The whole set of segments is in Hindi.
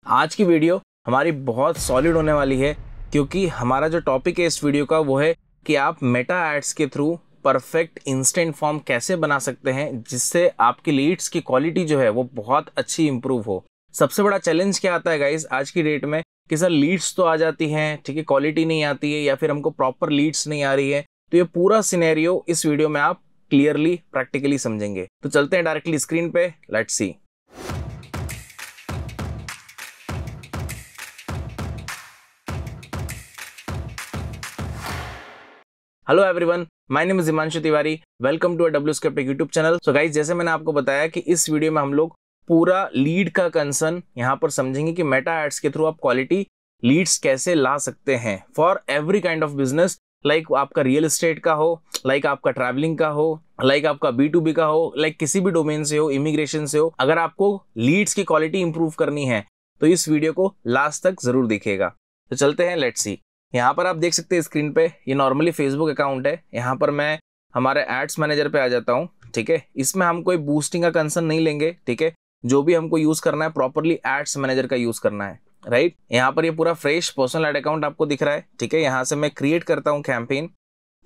आज की वीडियो हमारी बहुत सॉलिड होने वाली है क्योंकि हमारा जो टॉपिक है इस वीडियो का वो है कि आप मेटा एड्स के थ्रू परफेक्ट इंस्टेंट फॉर्म कैसे बना सकते हैं जिससे आपकी लीड्स की क्वालिटी जो है वो बहुत अच्छी इंप्रूव हो। सबसे बड़ा चैलेंज क्या आता है गाइस आज की डेट में कि सर लीड्स तो आ जाती हैं, ठीक है, क्वालिटी नहीं आती है या फिर हमको प्रॉपर लीड्स नहीं आ रही है। तो ये पूरा सिनेरियो इस वीडियो में आप क्लियरली प्रैक्टिकली समझेंगे। तो चलते हैं डायरेक्टली स्क्रीन पे, let's see. Hello everyone, my name is Himanshu Tiwari. Welcome to WScript YouTube channel. So guys, जैसे मैंने आपको बताया कि इस वीडियो में हम लोग पूरा लीड का कंसर्न यहाँ पर समझेंगे कि मेटा एड्स के थ्रू आप क्वालिटी लीड्स कैसे ला सकते हैं for every kind of business. Like आपका रियल एस्टेट का हो, लाइक आपका ट्रैवलिंग का हो, लाइक आपका B2B का हो, लाइक किसी भी डोमेन से हो, इमिग्रेशन से हो। अगर आपको लीड्स की क्वालिटी इंप्रूव करनी है तो इस वीडियो को लास्ट तक जरूर देखिएगा। तो चलते हैं, लेट्स सी। यहाँ पर आप देख सकते हैं स्क्रीन पे, ये नॉर्मली फेसबुक अकाउंट है। यहाँ पर मैं हमारे एड्स मैनेजर पे आ जाता हूँ, ठीक है। इसमें हम कोई बूस्टिंग का कंसर्न नहीं लेंगे, ठीक है। जो भी हमको यूज करना है प्रॉपरली एड्स मैनेजर का यूज करना है, राइट। यहाँ पर ये पूरा फ्रेश पर्सनल एड अकाउंट आपको दिख रहा है, ठीक है। यहाँ से मैं क्रिएट करता हूँ कैंपेन,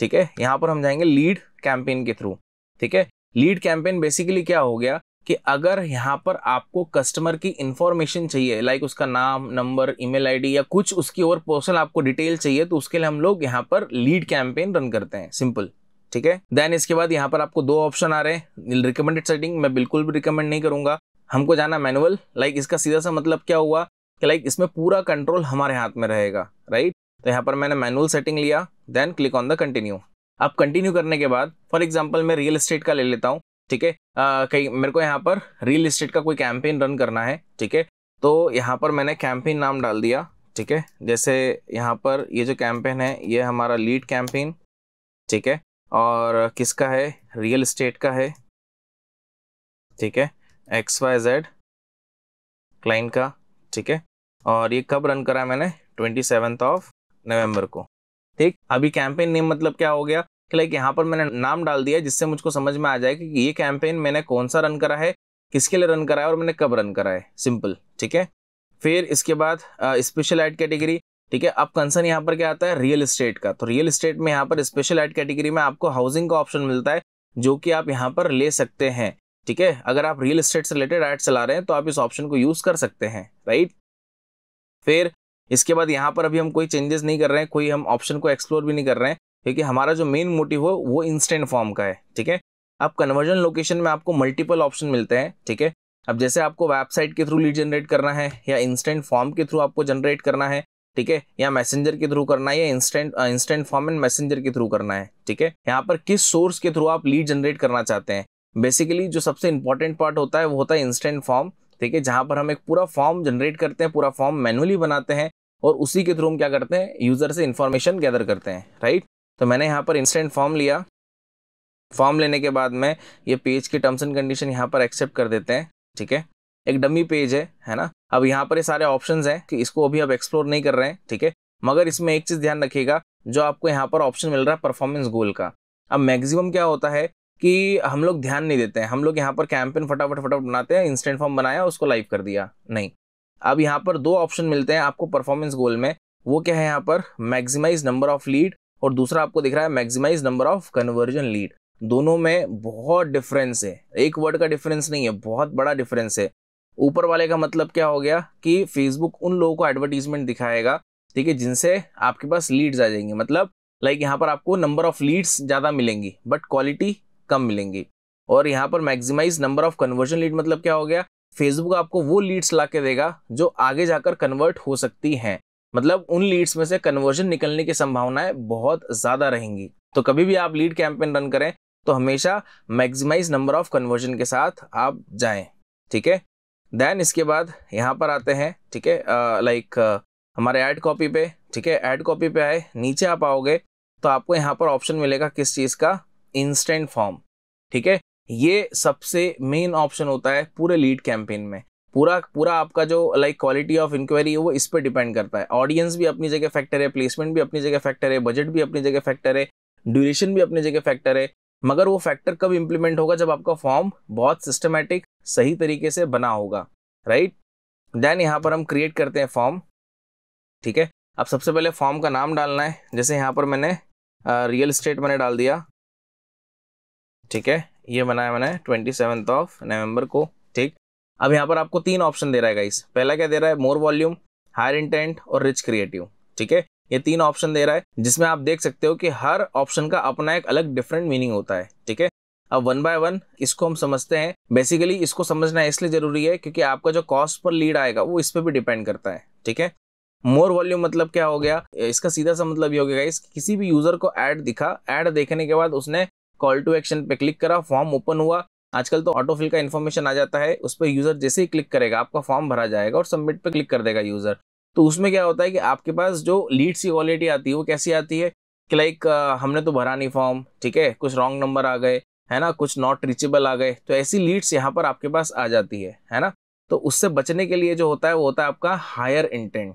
ठीक है। यहाँ पर हम जाएंगे लीड कैंपेन के थ्रू, ठीक है। लीड कैंपेन बेसिकली क्या हो गया कि अगर यहाँ पर आपको कस्टमर की इंफॉर्मेशन चाहिए, लाइक उसका नाम, नंबर, ईमेल आईडी या कुछ उसकी और पर्सनल आपको डिटेल चाहिए, तो उसके लिए हम लोग यहाँ पर लीड कैंपेन रन करते हैं, सिंपल, ठीक है। देन इसके बाद यहाँ पर आपको दो ऑप्शन आ रहे हैं। रिकमेंडेड सेटिंग मैं बिल्कुल भी रिकमेंड नहीं करूंगा, हमको जाना मैनुअल। लाइक इसका सीधा सा मतलब क्या हुआ कि लाइक इसमें पूरा कंट्रोल हमारे हाथ में रहेगा, राइट। तो यहाँ पर मैंने मैनुअल सेटिंग लिया, then click on the continue. अब कंटिन्यू करने के बाद फॉर एग्जाम्पल मैं रियल एस्टेट का ले लेता हूँ, ठीक है। कहीं मेरे को यहाँ पर रियल एस्टेट का कोई कैंपेन रन करना है, ठीक है। तो यहाँ पर मैंने कैंपेन नाम डाल दिया, ठीक है। जैसे यहाँ पर ये जो कैंपेन है ये हमारा लीड कैंपेन, ठीक है। और किसका है? रियल एस्टेट का है, ठीक है। XYZ क्लाइंट का, ठीक है। और ये कब रन करा मैंने? 27 नवंबर को, ठीक। अभी कैंपेन नेम मतलब क्या हो गया कि लाइक यहाँ पर मैंने नाम डाल दिया जिससे मुझको समझ में आ जाए कि ये कैंपेन मैंने कौन सा रन करा है, किसके लिए रन करा है और मैंने कब रन करा है, सिंपल, ठीक है। फिर इसके बाद स्पेशल ऐड कैटेगरी, ठीक है। अब कंसर्न यहाँ पर क्या आता है? रियल एस्टेट का। तो रियल एस्टेट में यहाँ पर स्पेशल ऐड कैटेगरी में आपको हाउसिंग का ऑप्शन मिलता है जो कि आप यहाँ पर ले सकते हैं, ठीक है। अगर आप रियल एस्टेट से रिलेटेड ऐड चला रहे हैं तो आप इस ऑप्शन को यूज कर सकते हैं, राइट। फिर इसके बाद यहाँ पर अभी हम कोई चेंजेस नहीं कर रहे हैं, कोई हम ऑप्शन को एक्सप्लोर भी नहीं कर रहे हैं क्योंकि हमारा जो मेन मोटिव हो वो इंस्टेंट फॉर्म का है, ठीक है। अब कन्वर्जन लोकेशन में आपको मल्टीपल ऑप्शन मिलते हैं, ठीक है। अब जैसे आपको वेबसाइट के थ्रू लीड जनरेट करना है या इंस्टेंट फॉर्म के थ्रू आपको जनरेट करना है, ठीक है, या मैसेंजर के थ्रू करना है या इंस्टेंट फॉर्म एंड मैसेंजर के थ्रू करना है, ठीक है। यहाँ पर किस सोर्स के थ्रू आप लीड जनरेट करना चाहते हैं। बेसिकली जो सबसे इंपॉर्टेंट पार्ट होता है वो होता है इंस्टेंट फॉर्म, ठीक है, जहां पर हम एक पूरा फॉर्म जनरेट करते हैं, पूरा फॉर्म मैनुअली बनाते हैं और उसी के थ्रू हम क्या करते हैं? यूजर से इंफॉर्मेशन गैदर करते हैं, राइट। तो मैंने यहाँ पर इंस्टेंट फॉर्म लिया। फॉर्म लेने के बाद में ये पेज के टर्म्स एंड कंडीशन यहाँ पर एक्सेप्ट कर देते हैं, ठीक है। एक डमी पेज है ना। अब यहाँ पर ये सारे ऑप्शंस हैं कि इसको अभी आप एक्सप्लोर नहीं कर रहे हैं, ठीक है। मगर इसमें एक चीज ध्यान रखिएगा, जो आपको यहाँ पर ऑप्शन मिल रहा है परफॉर्मेंस गोल का। अब मैक्सिमम क्या होता है कि हम लोग ध्यान नहीं देते हैं, हम लोग यहाँ पर कैंपेन फटाफट बनाते हैं, इंस्टेंट फॉर्म बनाया उसको लाइव कर दिया, नहीं। अब यहाँ पर दो ऑप्शन मिलते हैं आपको परफॉर्मेंस गोल में। वो क्या है? यहाँ पर मैक्सिमाइज नंबर ऑफ लीड और दूसरा आपको दिख रहा है maximise number of conversion lead. दोनों में बहुत डिफरेंस है, एक वर्ड का डिफरेंस नहीं है, बहुत बड़ा डिफरेंस है। ऊपर वाले का मतलब क्या हो गया कि फेसबुक उन लोगों को एडवर्टीजमेंट दिखाएगा, ठीक है, जिनसे आपके पास लीड्स आ जाएंगे। मतलब लाइक यहाँ पर आपको नंबर ऑफ लीड्स ज्यादा मिलेंगी बट क्वालिटी कम मिलेंगी। और यहाँ पर maximise number of conversion lead मतलब क्या हो गया? फेसबुक आपको वो लीड्स ला के देगा जो आगे जाकर कन्वर्ट हो सकती हैं। मतलब उन लीड्स में से कन्वर्जन निकलने की संभावनाएं बहुत ज्यादा रहेंगी। तो कभी भी आप लीड कैंपेन रन करें तो हमेशा मैक्सिमाइज नंबर ऑफ कन्वर्जन के साथ आप जाएं, ठीक है। देन इसके बाद यहाँ पर आते हैं, ठीक है, लाइक हमारे ऐड कॉपी पे, ठीक है। ऐड कॉपी पे आए, नीचे आप आओगे तो आपको यहाँ पर ऑप्शन मिलेगा किस चीज का? इंस्टेंट फॉर्म, ठीक है। ये सबसे मेन ऑप्शन होता है पूरे लीड कैंपेन में। पूरा आपका जो लाइक क्वालिटी ऑफ इंक्वायरी है वो इस पर डिपेंड करता है। ऑडियंस भी अपनी जगह फैक्टर है, प्लेसमेंट भी अपनी जगह फैक्टर है, बजट भी अपनी जगह फैक्टर है, ड्यूरेशन भी अपनी जगह फैक्टर है। मगर वो फैक्टर कब इंप्लीमेंट होगा? जब आपका फॉर्म बहुत सिस्टमैटिक सही तरीके से बना होगा, राइट। देन यहाँ पर हम क्रिएट करते हैं फॉर्म, ठीक है। अब सबसे पहले फॉर्म का नाम डालना है, जैसे यहाँ पर मैंने रियल एस्टेट मैंने डाल दिया, ठीक है। ये बनाया मैंने 27 नवंबर को, ठीक। अब यहाँ पर आपको 3 ऑप्शन दे रहा है गाइस। पहला क्या दे रहा है, मोर वॉल्यूम, हायर इंटेंट और रिच क्रिएटिव, ठीक है। ये 3 ऑप्शन दे रहा है, जिसमें आप देख सकते हो कि हर ऑप्शन का अपना एक अलग डिफरेंट मीनिंग होता है, ठीक है। अब वन बाय वन इसको हम समझते हैं। बेसिकली इसको समझना इसलिए जरूरी है क्योंकि आपका जो कॉस्ट पर लीड आएगा वो इस पर भी डिपेंड करता है, ठीक है। मोर वॉल्यूम मतलब क्या हो गया, इसका सीधा सा मतलब ये हो गया गाइस, किसी भी यूजर को ऐड दिखा, ऐड देखने के बाद उसने कॉल टू एक्शन पे क्लिक करा, फॉर्म ओपन हुआ। आजकल तो ऑटोफिल का इन्फॉर्मेशन आ जाता है, उस पर यूजर जैसे ही क्लिक करेगा आपका फॉर्म भरा जाएगा और सबमिट पे क्लिक कर देगा यूजर। तो उसमें क्या होता है कि आपके पास जो लीड्स की क्वालिटी आती है वो कैसी आती है कि लाइक हमने तो भरा नहीं फॉर्म, ठीक है, कुछ रॉन्ग नंबर आ गए, है ना, कुछ नॉट रीचेबल आ गए, तो ऐसी लीड्स यहाँ पर आपके पास आ जाती है ना। तो उससे बचने के लिए जो होता है वो होता है आपका हायर इंटेंट।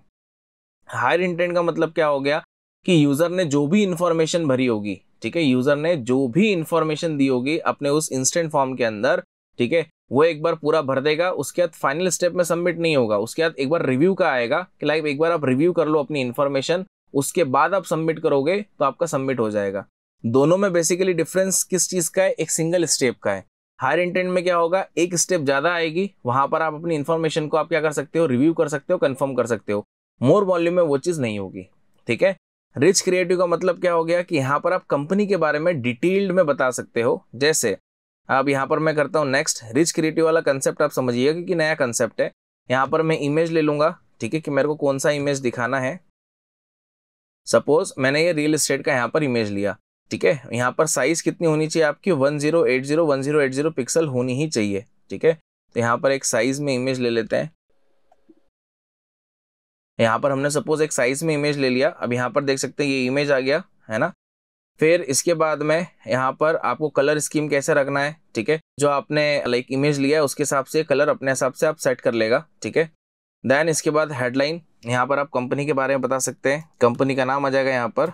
हायर इंटेंट का मतलब क्या हो गया कि यूजर ने जो भी इंफॉर्मेशन भरी होगी, ठीक है, यूजर ने जो भी इंफॉर्मेशन दी होगी अपने उस इंस्टेंट फॉर्म के अंदर, ठीक है, वो एक बार पूरा भर देगा। उसके बाद फाइनल स्टेप में सबमिट नहीं होगा, उसके बाद एक बार रिव्यू का आएगा कि लाइक एक बार आप रिव्यू कर लो अपनी इंफॉर्मेशन, उसके बाद आप सबमिट करोगे तो आपका सबमिट हो जाएगा। दोनों में बेसिकली डिफरेंस किस चीज का है, एक सिंगल स्टेप का है। हायर इंटेंट में क्या होगा, एक स्टेप ज्यादा आएगी, वहां पर आप अपनी इंफॉर्मेशन को आप क्या कर सकते हो, रिव्यू कर सकते हो, कंफर्म कर सकते हो। मोर वॉल्यूम में वो चीज नहीं होगी, ठीक है। रिच क्रिएटिव का मतलब क्या हो गया कि यहाँ पर आप कंपनी के बारे में डिटेल्ड में बता सकते हो। जैसे अब यहाँ पर मैं करता हूँ नेक्स्ट, रिच क्रिएटिव वाला कंसेप्ट आप समझिएगा क्योंकि नया कंसेप्ट है। यहाँ पर मैं इमेज ले लूंगा, ठीक है, कि मेरे को कौन सा इमेज दिखाना है। सपोज मैंने ये रियल एस्टेट का यहाँ पर इमेज लिया, ठीक है। यहाँ पर साइज कितनी होनी चाहिए आपकी, 1080 पिक्सल होनी ही चाहिए, ठीक है। तो यहाँ पर एक साइज में इमेज ले लेते हैं। यहाँ पर हमने सपोज एक साइज में इमेज ले लिया। अब यहाँ पर देख सकते हैं ये इमेज आ गया, है ना। फिर इसके बाद में यहाँ पर आपको कलर स्कीम कैसे रखना है, ठीक है, जो आपने लाइक इमेज लिया है उसके हिसाब से कलर अपने हिसाब से आप सेट कर लेगा, ठीक है। देन इसके बाद हेडलाइन, यहाँ पर आप कंपनी के बारे में बता सकते हैं। कंपनी का नाम आ जाएगा यहाँ पर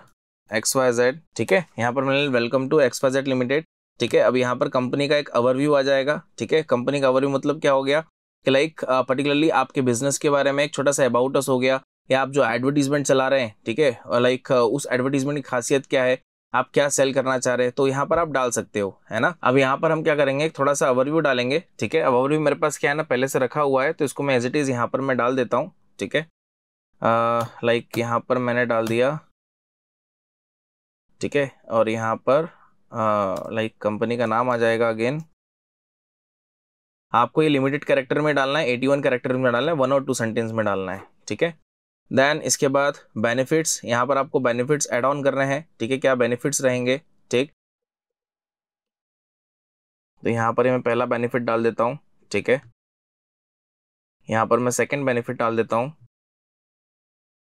XYZ, ठीक है। यहाँ पर मैंने वेलकम टू XYZ लिमिटेड, ठीक है। अब यहाँ पर कंपनी का एक ओवरव्यू आ जाएगा, ठीक है। कंपनी का ओवरव्यू मतलब क्या हो गया कि लाइक पर्टिकुलरली आपके बिजनेस के बारे में एक छोटा सा अबाउट अस हो गया, या आप जो एडवर्टीजमेंट चला रहे हैं, ठीक है, और लाइक उस एडवर्टीजमेंट की खासियत क्या है, आप क्या सेल करना चाह रहे हैं, तो यहाँ पर आप डाल सकते हो, है ना। अब यहाँ पर हम क्या करेंगे, एक थोड़ा सा ओवरव्यू डालेंगे, ठीक है। अब ओवरव्यू मेरे पास क्या है ना, पहले से रखा हुआ है, तो इसको मैं एज इट इज यहाँ पर मैं डाल देता हूँ, ठीक है। लाइक यहाँ पर मैंने डाल दिया, ठीक है। और यहाँ पर लाइक कंपनी का नाम आ जाएगा अगेन। आपको ये लिमिटेड कैरेक्टर में डालना है, 81 कैरेक्टर में डालना है, 1 और 2 सेंटेंस में डालना है, ठीक है। देन इसके बाद बेनिफिट्स, यहाँ पर आपको बेनिफिट्स ऐड ऑन करने हैं, ठीक है, क्या बेनिफिट्स रहेंगे, ठीक। तो यहाँ पर मैं पहला बेनिफिट डाल देता हूँ, ठीक है। यहाँ पर मैं सेकंड बेनिफिट डाल देता हूँ।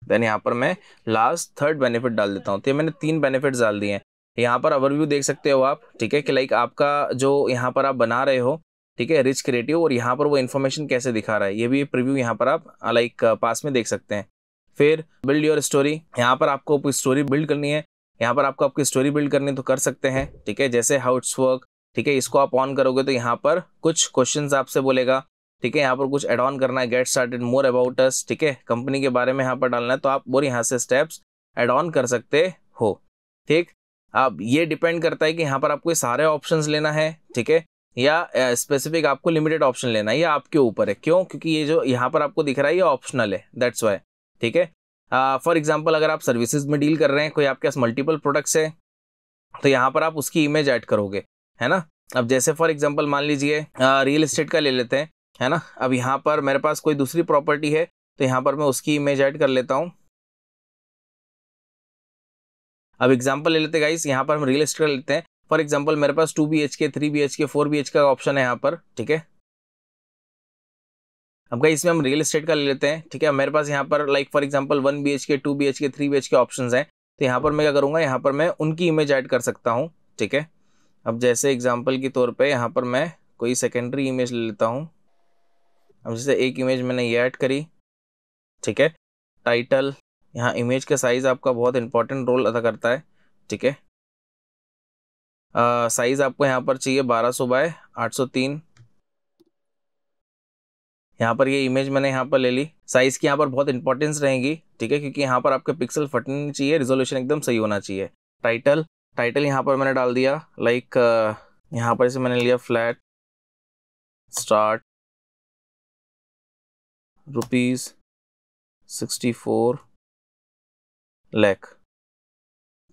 देन यहाँ पर मैं लास्ट थर्ड बेनिफिट डाल देता हूँ। तो ये मैंने 3 बेनिफिट्स डाल दिए हैं। यहाँ पर ओवरव्यू देख सकते हो आप, ठीक है, कि लाइक आपका जो यहाँ पर आप बना रहे हो, ठीक है, रिच क्रिएटिव, और यहाँ पर वो इन्फॉर्मेशन कैसे दिखा रहा है, ये भी प्रीव्यू यहाँ पर आप लाइक पास में देख सकते हैं। फिर बिल्ड योर स्टोरी, यहाँ पर आपको स्टोरी बिल्ड करनी है। यहाँ पर आपको आपकी स्टोरी बिल्ड करनी तो कर सकते हैं, ठीक है, जैसे हाउ इट्स वर्क, ठीक है। इसको आप ऑन करोगे तो यहाँ पर कुछ क्वेश्चंस आपसे बोलेगा, ठीक है। यहाँ पर कुछ एड ऑन करना है, get started, more about us, ठीक है, कंपनी के बारे में यहाँ पर डालना है, तो आप और यहाँ से स्टेप्स एड ऑन कर सकते हो, ठीक। अब ये डिपेंड करता है कि यहाँ पर आपको ये सारे ऑप्शंस लेना है, ठीक है, या स्पेसिफिक आपको लिमिटेड ऑप्शन लेना है, ये आपके ऊपर है। क्यों, क्योंकि ये जो यहाँ पर आपको दिख रहा है ये ऑप्शनल है, दैट्स वाई, ठीक है। फॉर एग्जाम्पल अगर आप सर्विसेज में डील कर रहे हैं, कोई आपके पास मल्टीपल प्रोडक्ट्स है, तो यहाँ पर आप उसकी इमेज ऐड करोगे, है ना। अब जैसे फॉर एग्जाम्पल मान लीजिए रियल एस्टेट का ले लेते हैं, है ना। अब यहाँ पर मेरे पास कोई दूसरी प्रॉपर्टी है, तो यहाँ पर मैं उसकी इमेज ऐड कर लेता हूँ। अब एग्जाम्पल ले लेते हैं गाइस, यहाँ पर हम रियल एस्टेट का लेते हैं। फॉर एग्जाम्पल मेरे पास 2 BHK 3 BHK 4 BHK का ऑप्शन है यहाँ पर, ठीक है। अब गाइस इसमें हम रियल एस्टेट का ले लेते हैं, ठीक है। मेरे पास यहाँ पर like for example 1 BHK 2 BHK 3 BHK options हैं, तो यहाँ पर मैं क्या करूँगा, यहाँ पर मैं उनकी इमेज ऐड कर सकता हूँ, ठीक है। अब जैसे एग्जाम्पल के तौर पे यहाँ पर मैं कोई सेकेंडरी इमेज ले लेता हूँ। अब जैसे एक इमेज मैंने ये ऐड करी, ठीक है। टाइटल, यहाँ इमेज का साइज आपका बहुत इंपॉर्टेंट रोल अदा करता है, ठीक है। साइज आपको यहाँ पर चाहिए 1200 बाय 803। यहाँ पर ये इमेज मैंने यहाँ पर ले ली। साइज की यहाँ पर बहुत इंपॉर्टेंस रहेगी, ठीक है, क्योंकि यहाँ पर आपके पिक्सल फटने नहीं चाहिए, रिजोल्यूशन एकदम सही होना चाहिए। टाइटल यहाँ पर मैंने डाल दिया लाइक यहाँ पर इसे मैंने लिया फ्लैट स्टार्ट ₹64 लाख,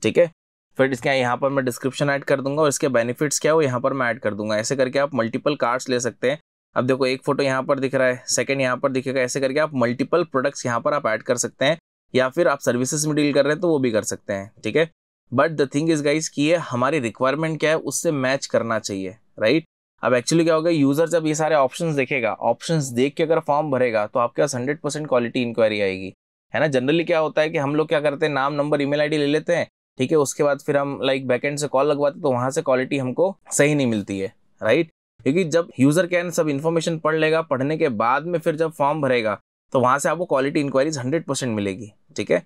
ठीक है। फिर इसके यहाँ पर मैं डिस्क्रिप्शन ऐड कर दूंगा और इसके बेनिफिट्स क्या है वो यहाँ पर मैं ऐड कर दूंगा। ऐसे करके आप मल्टीपल कार्ड्स ले सकते हैं। अब देखो एक फोटो यहाँ पर दिख रहा है, सेकंड यहाँ पर दिखेगा, ऐसे करके आप मल्टीपल प्रोडक्ट्स यहाँ पर आप ऐड कर सकते हैं, या फिर आप सर्विसेज में डील कर रहे हैं तो वो भी कर सकते हैं, ठीक है। But the thing is guys कि ये हमारी रिक्वायरमेंट क्या है उससे मैच करना चाहिए, राइट। अब एक्चुअली क्या होगा, यूजर जब ये सारे ऑप्शंस देखेगा, ऑप्शंस देख के अगर फॉर्म भरेगा तो आपके पास 100% क्वालिटी इंक्वायरी आएगी, है ना। जनरली क्या होता है कि हम लोग क्या करते हैं, नाम नंबर ईमेल आईडी ले लेते हैं, ठीक है, उसके बाद फिर हम लाइक बैकएंड से कॉल लगवाते तो वहां से क्वालिटी हमको सही नहीं मिलती है, राइट। क्योंकि जब यूजर क्या है सब इन्फॉर्मेशन पढ़ लेगा, पढ़ने के बाद में फिर जब फॉर्म भरेगा तो वहां से आपको क्वालिटी इंक्वायरीज 100% मिलेगी, ठीक है।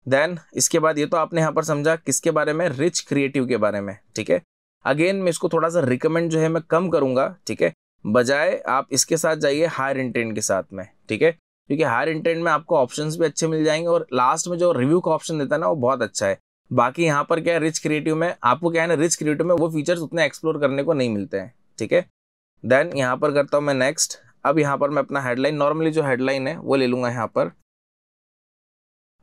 देन इसके बाद ये तो आपने यहाँ पर समझा किसके बारे में, रिच क्रिएटिव के बारे में, ठीक है। अगेन मैं इसको थोड़ा सा रिकमेंड जो है मैं कम करूंगा, ठीक है, बजाय आप इसके साथ जाइए हायर इंटेंट के साथ में, ठीक है, क्योंकि हायर इंटेंट में आपको ऑप्शंस भी अच्छे मिल जाएंगे और लास्ट में जो रिव्यू का ऑप्शन देता है ना वो बहुत अच्छा है। बाकी यहाँ पर क्या है, रिच क्रिएटिव में आपको क्या है ना, रिच क्रिएटिव में वो फीचर्स उतने एक्सप्लोर करने को नहीं मिलते हैं, ठीक है। देन यहाँ पर करता हूँ मैं नेक्स्ट। अब यहाँ पर मैं अपना हेडलाइन, नॉर्मली जो हेडलाइन है वो ले लूंगा यहाँ पर,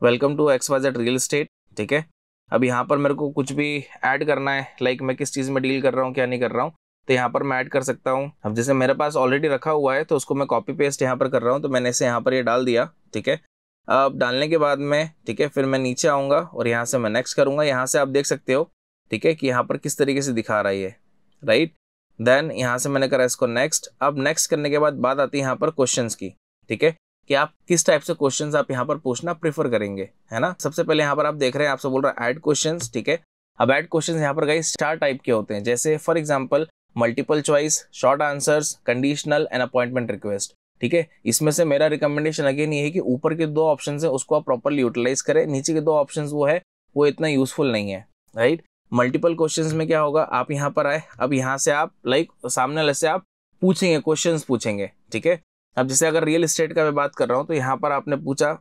welcome to XYZ real estate, ठीक है। अब यहाँ पर मेरे को कुछ भी ऐड करना है, लाइक मैं किस चीज़ में डील कर रहा हूँ क्या नहीं कर रहा हूँ, तो यहाँ पर मैं ऐड कर सकता हूँ। अब जैसे मेरे पास ऑलरेडी रखा हुआ है तो उसको मैं कॉपी पेस्ट यहाँ पर कर रहा हूँ, तो मैंने इसे यहाँ पर ये डाल दिया, ठीक है। अब डालने के बाद में, ठीक है, फिर मैं नीचे आऊँगा और यहाँ से मैं नेक्स्ट करूँगा। यहाँ से आप देख सकते हो, ठीक है, कि यहाँ पर किस तरीके से दिखा रहा है, राइट। देन यहाँ से मैंने करा इसको नेक्स्ट। अब नेक्स्ट करने के बाद बात आती है यहाँ पर क्वेश्चंस की, ठीक है, कि आप किस टाइप से क्वेश्चंस आप यहाँ पर पूछना प्रेफर करेंगे, है ना। सबसे पहले यहाँ पर आप देख रहे हैं, आपसे बोल रहा है ऐड क्वेश्चंस, ठीक है। अब ऐड क्वेश्चंस यहाँ पर गाइस 4 टाइप के होते हैं, जैसे for example multiple choice, short answers, conditional and appointment request, ठीक है। इसमें से मेरा रिकमेंडेशन अगेन ये है कि ऊपर के 2 ऑप्शन है उसको आप प्रॉपरली यूटिलाइज करें, नीचे के 2 ऑप्शन वो है वो इतना यूजफुल नहीं है, राइट। मल्टीपल क्वेश्चंस में क्या होगा, आप यहाँ पर आए, अब यहाँ से आप लाइक सामने वाले से आप पूछेंगे, क्वेश्चंस पूछेंगे, ठीक है। अब जैसे अगर रियल एस्टेट का मैं बात कर रहा हूँ तो यहाँ पर आपने पूछा,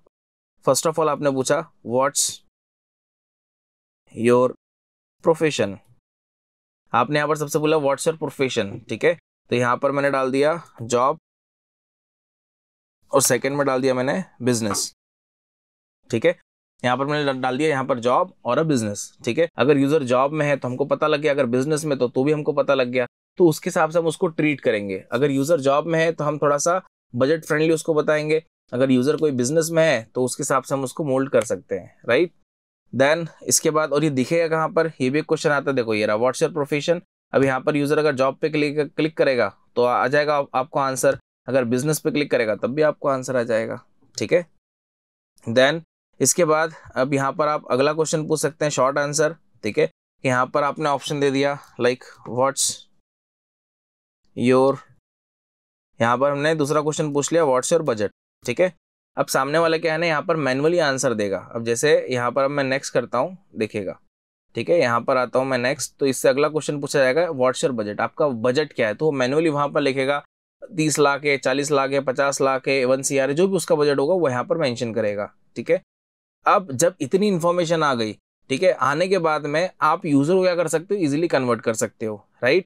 फर्स्ट ऑफ ऑल आपने पूछा व्हाट्स योर प्रोफेशन, आपने यहाँ पर सबसे बोला व्हाट्स योर प्रोफेशन, ठीक है। तो यहाँ पर मैंने डाल दिया जॉब और सेकंड में डाल दिया मैंने बिजनेस, ठीक है। यहाँ पर मैंने डाल दिया यहाँ पर जॉब और अ बिजनेस, ठीक है। अगर यूजर जॉब में है तो हमको पता लग गया, अगर बिजनेस में तो भी हमको पता लग गया, तो उसके हिसाब से हम उसको ट्रीट करेंगे। अगर यूजर जॉब में है तो हम थोड़ा सा बजट फ्रेंडली उसको बताएंगे, अगर यूजर कोई बिजनेस में है तो उसके हिसाब से हम उसको मोल्ड कर सकते हैं, राइट। देन इसके बाद, और ये दिखेगा कहाँ पर, ये भी एक क्वेश्चन आता है, देखो ये रहा व्हाट्स योर प्रोफेशन। अब यहाँ पर यूजर अगर जॉब पे क्लिक करेगा तो आ जाएगा आपको आंसर, अगर बिजनेस पे क्लिक करेगा तब भी आपको आंसर आ जाएगा, ठीक है। देन इसके बाद अब यहाँ पर आप अगला क्वेश्चन पूछ सकते हैं शॉर्ट आंसर, ठीक है। यहाँ पर आपने ऑप्शन दे दिया लाइक व्हाट्स योर, यहाँ पर हमने दूसरा क्वेश्चन पूछ लिया व्हाट्स योर बजट, ठीक है। अब सामने वाला क्या है ना, यहाँ पर मैनुअली आंसर देगा। अब जैसे यहाँ पर अब मैं नेक्स्ट करता हूँ, देखिएगा, ठीक है, यहाँ पर आता हूँ मैं नेक्स्ट, तो इससे अगला क्वेश्चन पूछा जाएगा व्हाट्स योर बजट, आपका बजट क्या है, तो वो मैनुअली वहाँ पर लिखेगा 30 लाख है, 40 लाख है, 50 लाख है, 1 CR है, जो भी उसका बजट होगा वो यहाँ पर मेंशन करेगा, ठीक है। अब जब इतनी इन्फॉर्मेशन आ गई, ठीक है, आने के बाद में आप यूजर को क्या कर सकते हो, इजीली कन्वर्ट कर सकते हो, राइट।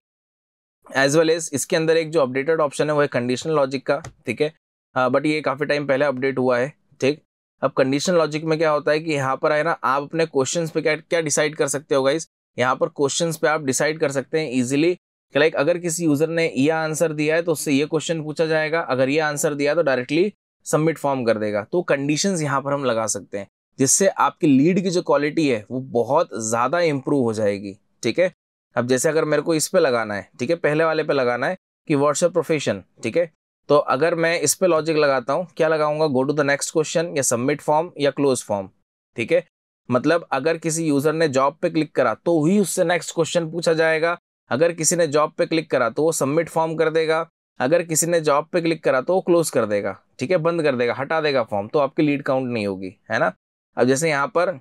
एज वेल एज इसके अंदर एक जो अपडेटेड ऑप्शन है वो है कंडीशनल लॉजिक का, ठीक है, बट ये काफी टाइम पहले अपडेट हुआ है, ठीक। अब कंडीशनल लॉजिक में क्या होता है कि यहाँ पर है ना, आप अपने क्वेश्चंस पे क्या डिसाइड कर सकते हो गाइस, यहाँ पर क्वेश्चंस पे आप डिसाइड कर सकते हैं इजीली, लाइक अगर किसी यूजर ने ये आंसर दिया है तो उससे ये क्वेश्चन पूछा जाएगा, अगर ये आंसर दिया है तो डायरेक्टली सबमिट फॉर्म कर देगा। तो कंडीशंस यहाँ पर हम लगा सकते हैं, जिससे आपकी लीड की जो क्वालिटी है वो बहुत ज्यादा इंप्रूव हो जाएगी, ठीक है। अब जैसे अगर मेरे को इस पे लगाना है, ठीक है, पहले वाले पे लगाना है कि व्हाट्स योर प्रोफेशन, ठीक है, तो अगर मैं इस पे लॉजिक लगाता हूँ, क्या लगाऊंगा, go to the next question या सबमिट फॉर्म या क्लोज फॉर्म, ठीक है। मतलब अगर किसी यूजर ने जॉब पे क्लिक करा तो ही उससे नेक्स्ट क्वेश्चन पूछा जाएगा, अगर किसी ने जॉब पे क्लिक करा तो वो सबमिट फॉर्म कर देगा, अगर किसी ने जॉब पे क्लिक करा तो वो क्लोज कर देगा, ठीक है, बंद कर देगा, हटा देगा फॉर्म, तो आपकी लीड काउंट नहीं होगी, है ना। अब जैसे यहाँ पर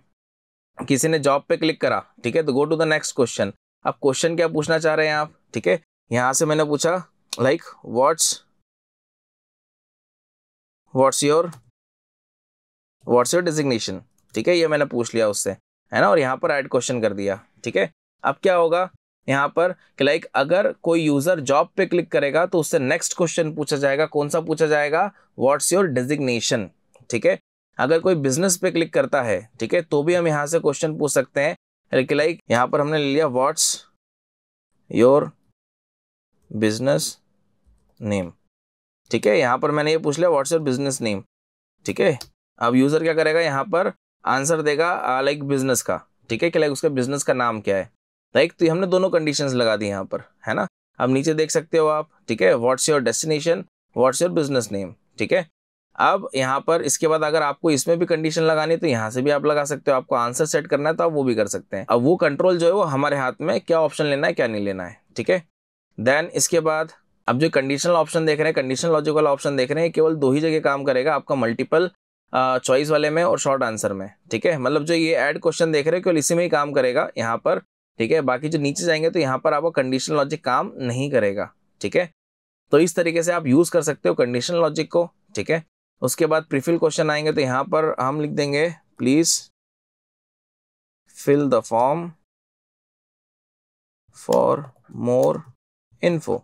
किसी ने जॉब पे क्लिक करा, ठीक है, तो go to the next question. अब क्वेश्चन क्या पूछना चाह रहे हैं आप, ठीक है, यहाँ से मैंने पूछा like what's what's your designation, ठीक है, ये मैंने पूछ लिया उससे, है ना, और यहाँ पर ऐड क्वेश्चन कर दिया, ठीक है। अब क्या होगा यहाँ पर कि लाइक अगर कोई यूजर जॉब पे क्लिक करेगा तो उससे नेक्स्ट क्वेश्चन पूछा जाएगा, कौन सा पूछा जाएगा, व्हाट्स योर डिजिग्नेशन, ठीक है। अगर कोई बिजनेस पे क्लिक करता है, ठीक है, तो भी हम यहाँ से क्वेश्चन पूछ सकते हैं कि लाइक यहाँ पर हमने ले लिया व्हाट्स योर बिजनेस नेम, ठीक है, यहाँ पर मैंने ये पूछ लिया व्हाट्स योर बिजनेस नेम, ठीक है। अब यूजर क्या करेगा, यहाँ पर आंसर देगा लाइक बिजनेस का, ठीक है, कि लाइक उसका बिजनेस का नाम क्या है, लाइक तो हमने दोनों कंडीशंस लगा दी यहाँ पर, है ना। अब नीचे देख सकते हो आप, ठीक है, what's your destination, what's your business name, ठीक है। अब यहाँ पर इसके बाद अगर आपको इसमें भी कंडीशन लगानी तो यहाँ से भी आप लगा सकते हो, आपको आंसर सेट करना है तो आप वो भी कर सकते हैं। अब वो कंट्रोल जो है वो हमारे हाथ में, क्या ऑप्शन लेना है क्या नहीं लेना है, ठीक है। देन इसके बाद अब जो कंडीशनल ऑप्शन देख रहे हैं, कंडीशनल लॉजिक वाला ऑप्शन देख रहे हैं, केवल 2 ही जगह काम करेगा, आपका मल्टीपल चॉइस वाले में और शॉर्ट आंसर में, ठीक है। मतलब जो ये ऐड क्वेश्चन देख रहे हैं केवल इसी में ही काम करेगा यहाँ पर, ठीक है। बाकी जो नीचे जाएंगे तो यहाँ पर आपका कंडीशनल लॉजिक काम नहीं करेगा, ठीक है। तो इस तरीके से आप यूज कर सकते हो कंडीशनल लॉजिक को, ठीक है। उसके बाद प्रीफिल क्वेश्चन आएंगे तो यहाँ पर हम लिख देंगे please fill the form for more info,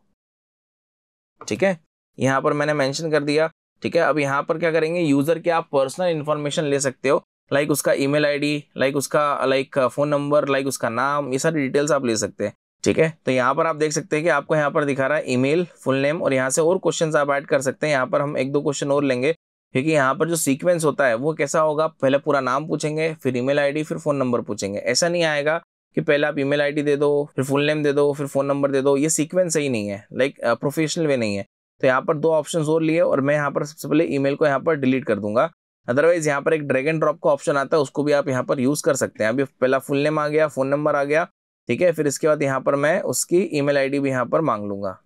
ठीक है, यहाँ पर मैंने मेंशन कर दिया, ठीक है। अब यहाँ पर क्या करेंगे, यूजर के आप पर्सनल इन्फॉर्मेशन ले सकते हो, लाइक उसका ईमेल आईडी, लाइक उसका लाइक फोन नंबर, लाइक उसका नाम, ये सारी डिटेल्स आप ले सकते हैं, ठीक है। तो यहाँ पर आप देख सकते हैं कि आपको यहाँ पर दिखा रहा है ईमेल, फुल नेम, और यहाँ से और क्वेश्चंस आप ऐड कर सकते हैं। यहाँ पर हम 1-2 क्वेश्चन और लेंगे, क्योंकि यहाँ पर जो सीक्वेंस होता है वो कैसा होगा, पहले पूरा नाम पूछेंगे, फिर ईमेल आईडी, फिर फोन नंबर पूछेंगे। ऐसा नहीं आएगा कि पहले आप ईमेल आईडी दे दो, फिर फुल नेम दे दो, फिर फोन नंबर दे दो, ये सीक्वेंस सही नहीं है, लाइक प्रोफेशनल वे नहीं है। तो यहाँ पर 2 ऑप्शंस और लिए और मैं यहाँ पर सबसे पहले ईमेल को यहाँ पर डिलीट कर दूंगा। अदरवाइज यहाँ पर एक ड्रैग एंड ड्रॉप का ऑप्शन आता है, उसको भी आप यहाँ पर यूज कर सकते हैं। अभी पहला फुल नेम आ गया, फोन नंबर आ गया, ठीक है, फिर इसके बाद यहाँ पर मैं उसकी ईमेल आईडी भी यहाँ पर मांग लूंगा,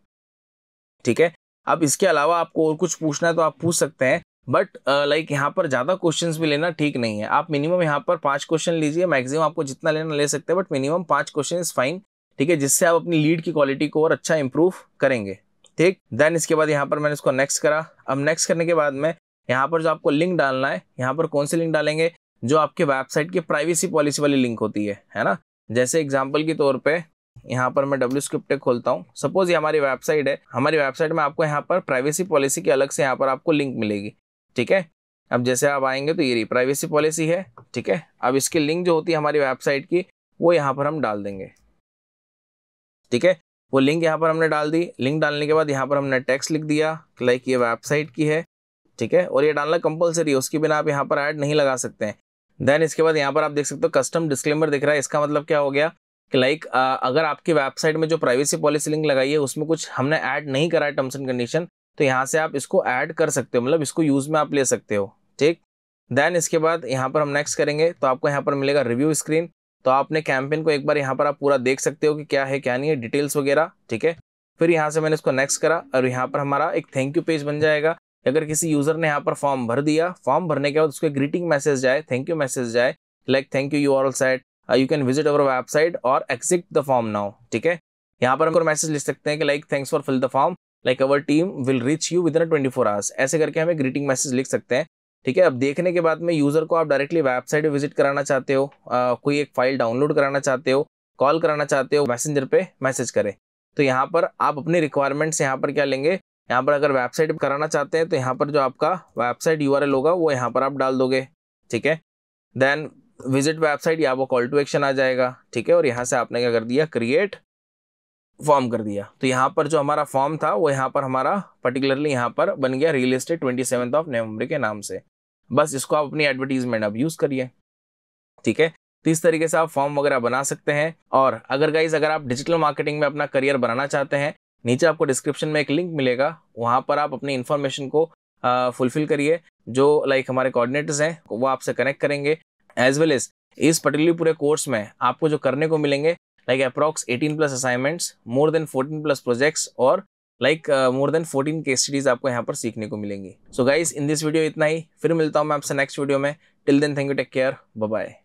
ठीक है। अब इसके अलावा आपको और कुछ पूछना है तो आप पूछ सकते हैं, बट लाइक यहाँ पर ज्यादा क्वेश्चंस भी लेना ठीक नहीं है। आप मिनिमम यहाँ पर 5 क्वेश्चन लीजिए, मैक्सिमम आपको जितना लेना ले सकते हैं, but minimum 5 question is fine, ठीक है, जिससे आप अपनी लीड की क्वालिटी को और अच्छा इंप्रूव करेंगे, ठीक। देन इसके बाद यहाँ पर मैंने इसको नेक्स्ट करा। अब नेक्स्ट करने के बाद में यहाँ पर जो आपको लिंक डालना है, यहाँ पर कौन सी लिंक डालेंगे, जो आपके वेबसाइट की प्राइवेसी पॉलिसी वाली लिंक होती है ना। जैसे एग्जाम्पल के तौर पे यहाँ पर मैं WScriptTech खोलता हूँ, सपोज ये हमारी वेबसाइट है, हमारी वेबसाइट में आपको यहाँ पर प्राइवेसी पॉलिसी की अलग से यहाँ पर आपको लिंक मिलेगी, ठीक है। अब जैसे आप आएंगे तो ये प्राइवेसी पॉलिसी है, ठीक है। अब इसकी लिंक जो होती है हमारी वेबसाइट की वो यहाँ पर हम डाल देंगे, ठीक है। वो लिंक यहाँ पर हमने डाल दी। लिंक डालने के बाद यहाँ पर हमने टेक्स्ट लिख दिया लाइक ये वेबसाइट की है, ठीक है, और ये डालना कंपलसरी है, उसके बिना आप यहाँ पर ऐड नहीं लगा सकते हैं। देन इसके बाद यहाँ पर आप देख सकते हो कस्टम डिस्क्लेमर दिख रहा है। इसका मतलब क्या हो गया कि लाइक अगर आपकी वेबसाइट में जो प्राइवेसी पॉलिसी लिंक लगाई है उसमें कुछ हमने ऐड नहीं करा है टर्म्स एंड कंडीशन, तो यहाँ से आप इसको ऐड कर सकते हो, मतलब इसको यूज में आप ले सकते हो, ठीक। देन इसके बाद यहाँ पर हम नेक्स्ट करेंगे तो आपको यहाँ पर मिलेगा रिव्यू स्क्रीन। तो आपने कैंपेन को एक बार यहाँ पर आप पूरा देख सकते हो कि क्या है क्या नहीं है, डिटेल्स वगैरह, ठीक है। फिर यहाँ से मैंने इसको नेक्स्ट करा और यहाँ पर हमारा एक थैंक यू पेज बन जाएगा। अगर किसी यूजर ने यहाँ पर फॉर्म भर दिया, फॉर्म भरने के बाद उसको ग्रीटिंग मैसेज जाए, थैंक यू मैसेज जाए, like thank you, you are all set, you can visit our website और एग्जिट द फॉर्म नाउ, ठीक है। यहाँ पर हम मैसेज लिख सकते हैं कि like thanks for fill the form, like our team will reach you within 24 hours, ऐसे करके हमें ग्रीटिंग मैसेज लिख सकते हैं, ठीक है। अब देखने के बाद में यूजर को आप डायरेक्टली वेबसाइट पे विजिट कराना चाहते हो, कोई एक फाइल डाउनलोड कराना चाहते हो, कॉल कराना चाहते हो, मैसेंजर पे मैसेज करें, तो यहाँ पर आप अपनी रिक्वायरमेंट्स यहाँ पर क्या लेंगे, यहाँ पर अगर वेबसाइट पे कराना चाहते हैं तो यहाँ पर जो आपका वेबसाइट URL होगा वो यहाँ पर आप डाल दोगे, ठीक है। देन विजिट वेबसाइट, या वो कॉल टू एक्शन आ जाएगा, ठीक है। और यहाँ से आपने क्या कर दिया, क्रिएट फॉर्म कर दिया। तो यहाँ पर जो हमारा फॉर्म था वो यहाँ पर हमारा पर्टिकुलरली यहाँ पर बन गया रियल एस्टेट 27 नवंबर के नाम से। बस इसको आप अपनी एडवर्टीजमेंट अब यूज करिए, ठीक है। तो इस तरीके से आप फॉर्म वगैरह बना सकते हैं। और अगर गाइज अगर आप डिजिटल मार्केटिंग में अपना करियर बनाना चाहते हैं, नीचे आपको डिस्क्रिप्शन में एक लिंक मिलेगा, वहां पर आप अपनी इन्फॉर्मेशन को फुलफिल करिए। जो लाइक हमारे कोऑर्डिनेटर्स हैं वो आपसे कनेक्ट करेंगे। एज वेल एज इस पर्टिकुलर पूरे कोर्स में आपको जो करने को मिलेंगे like approx 18+ assignments, more than 14+ projects और like more than 14 case studies आपको यहाँ पर सीखने को मिलेंगी। So guys in this video इतना ही, फिर मिलता हूँ मैं आपसे नेक्स्ट वीडियो में। Till then thank you, take care, bye bye.